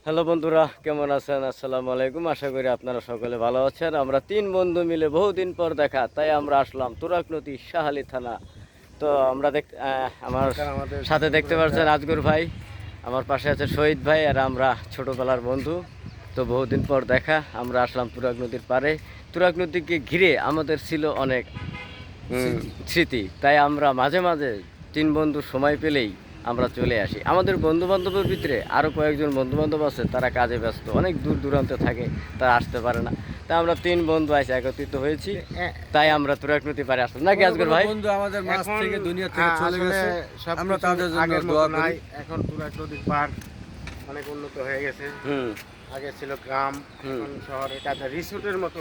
Hello বন্ধুরা, কেমন আছেন? আসসালামু আলাইকুম। আশা করি আপনারা সকলে ভালো আছেন। আমরা তিন বন্ধু মিলে বহুদিন পর দেখা, তাই আমরা আসলাম তুরাগ নদী, শাহালি থানা। তো আমরা আমার সাথে দেখতে পাচ্ছেন আজগর ভাই, আমার পাশে আছে শহীদ ভাই, আর আমরা ছোটোবেলার বন্ধু। তো বহুদিন পর দেখা, আমরা আসলাম তুরাগ নদীর পাড়ে। তুরাগ নদীকে ঘিরে আমাদের ছিল অনেক স্মৃতি, তাই আমরা মাঝে মাঝে তিন বন্ধু সময় পেলেই আমরা চলে আসি। আমাদের বন্ধু বান্ধবের ভিতরে আরও কয়েকজন বন্ধু বান্ধব আছে, তারা কাজে ব্যস্ত, অনেক দূর দূরান্তে থাকে, তারা আসতে পারে না। তাই আমরা তিন বন্ধু এসে একত্রিত হয়েছি, তাই আমরা তুরাগ নদী পাড়ে আসলাম নাকি আজকের ভাই? বন্ধু আমাদের মাছ থেকে দুনিয়া থেকে চলে গেছে, আমরা তাদের জন্য দোয়া করি। এখন তুরাগ নদীর পার অনেক উন্নত হয়ে গেছে। আগে ছিল গ্রাম, এখন শহরের কাছে রিসোর্টের মতো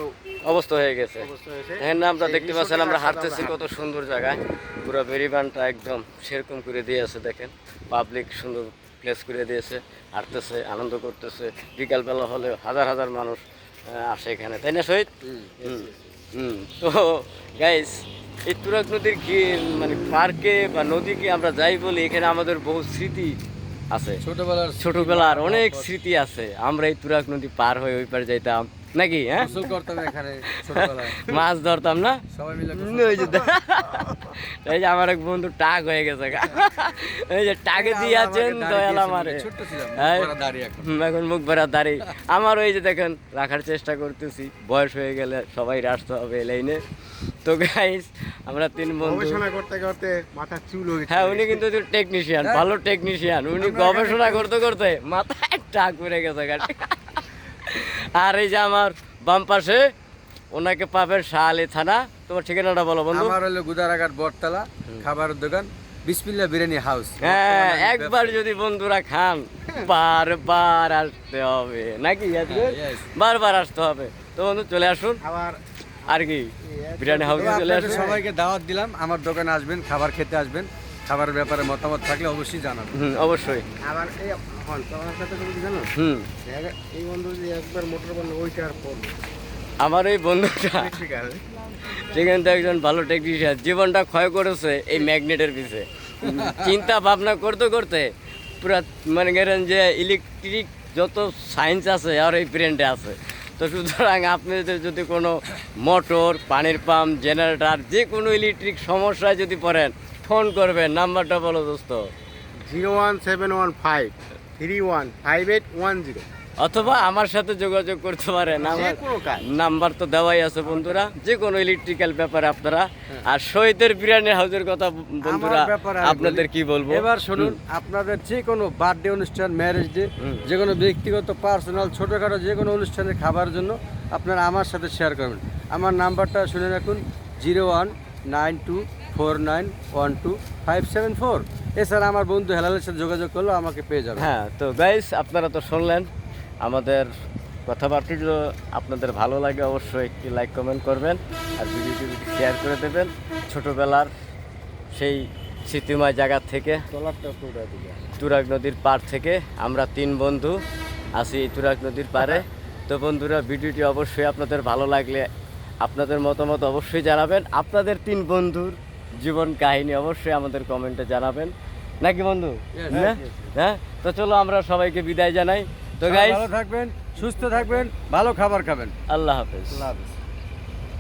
অবস্থা হয়ে গেছে। অবস্থা হয়েছে। হ্যাঁ না, আমরা দেখতে পাচ্ছেন আমরা হাঁটতেছি কত সুন্দর জায়গায়, পুরো বেরিবানটা একদম সেরকম করে দিয়েছে। দেখেন, পাবলিক সুন্দর প্লেস করে দিয়েছে, হাঁটতেছে, আনন্দ করতেছে। বিকালবেলা হলে হাজার হাজার মানুষ আসে এখানে, তাই না শহীদ? তো গাইস, এই তুরাগ নদীর কি মানে পার্কে বা নদীকে আমরা যাই বলি, এখানে আমাদের বহু স্মৃতি আছে, ছোটবেলার অনেক স্মৃতি আছে। আমরা এই তুরাগ নদী পার হয়ে ওই পারে যাইতাম নাকি, হ্যাঁ, গোসল করতাম এখানে ছোটবেলায়, মাছ ধরতাম না সবাই মিলে ওই যে এই যে আমার এক বন্ধু টাক হয়ে গেছে, এই যে টাকে দিয়ে আছেন দয়াল আমারে, ছোট্ট ছিলাম, হ্যাঁ, বড় দাড়ি এখন মুখ ভরা দাঁড়ি আমার। ওই যে দেখেন, রাখার চেষ্টা করতেছি, বয়স হয়ে গেলে সবাই আসতে হবে এই লাইনে। তো গাইস, আমরা তিন বন্ধু গবেষণা করতে করতে মাথা চুল হয়ে হ্যাঁ, উনি কিন্তু টেকনিশিয়ান, ভালো টেকনিশিয়ান। উনি গবেষণা করতে করতে মাথায় টাক পড়ে গেছে গাড়ি। আর এই যে আমার বাম পাশে, ওনাকে পাবেন শাহালি থানা। তোমার ঠিকানাটা বলো বন্ধু। আমার হলো গুদারাঘাট বটতলা, খাবারের দোকান বিসমিল্লাহ বিরিয়ানি হাউস। হ্যাঁ, একবার যদি বন্ধুরা খান, বারবার আসতে হবে নাকি? বারবার আসতে হবে। তো বন্ধু চলে আসুন, আবার আর কি বিরিয়ানি হাউসে চলে আসুন। সবাইকে দাওয়াত দিলাম, আমার দোকানে আসবেন, খাবার খেতে আসবেন। খাবারের ব্যাপারে মতামত থাকলে অবশ্যই জানাবেন। অবশ্যই। আবার এই তোমার সাথে তুমি কি জানো, এই বন্ধু যদি একবার মোটর বন্ধ ওইটার পর আমার এই বন্ধুটা সেখান থেকে একজন ভালো টেকনিশিয়ান, জীবনটা ক্ষয় করেছে এই ম্যাগনেটের পিছে। চিন্তা ভাবনা করতে করতে পুরা মানে গেলেন যে ইলেকট্রিক যত সায়েন্স আছে আর এই ব্রেনটা আছে। তো সুতরাং আপনাদের যদি কোনো মোটর, পানির পাম্প, জেনারেটর, যে কোনো ইলেকট্রিক সমস্যায় যদি পড়েন, ফোন করবেন। নাম্বারটা বলো দোস্ত। 01715315810। অথবা আমার সাথে যোগাযোগ করতে পারেন, আমার নাম্বার তো দেওয়াই আছে বন্ধুরা, যে কোনো ইলেকট্রিক্যাল ব্যাপারে আপনারা। আর শহীদের বিরিয়ানি হাউসের কথা বন্ধুরা আপনাদের কি বলবো, এবার শুনুন, আপনাদের যে কোনো বার্থডে অনুষ্ঠান, ম্যারেজ ডে, যে কোনো ব্যক্তিগত পার্সোনাল ছোটোখাটো যে কোনো অনুষ্ঠানের খাবার জন্য আপনারা আমার সাথে শেয়ার করবেন। আমার নাম্বারটা শুনে রাখুন, 0192491257 এছাড়া আমার বন্ধু হেলালের সাথে যোগাযোগ করলে আমাকে পেয়ে যাবে। হ্যাঁ, তো গাইস, আপনারা তো শুনলেন আমাদের কথাবার্তাগুলো। আপনাদের ভালো লাগে অবশ্যই একটি লাইক কমেন্ট করবেন, আর ভিডিওটি শেয়ার করে দেবেন। ছোটোবেলার সেই স্মৃতিময় জায়গা থেকে, তুরাগ নদীর পাড় থেকে আমরা তিন বন্ধু আছি এই তুরাগ নদীর পাড়ে। তো বন্ধুরা, ভিডিওটি অবশ্যই আপনাদের ভালো লাগলে আপনাদের মতামত অবশ্যই জানাবেন। আপনাদের তিন বন্ধুর জীবন কাহিনী অবশ্যই আমাদের কমেন্টে জানাবেন নাকি বন্ধু? হ্যাঁ, তো চলো আমরা সবাইকে বিদায় জানাই। তো গাইস, ভালো থাকবেন, সুস্থ থাকবেন, ভালো খাবার খাবেন। আল্লাহ হাফেজ। আল্লাহ হাফেজ।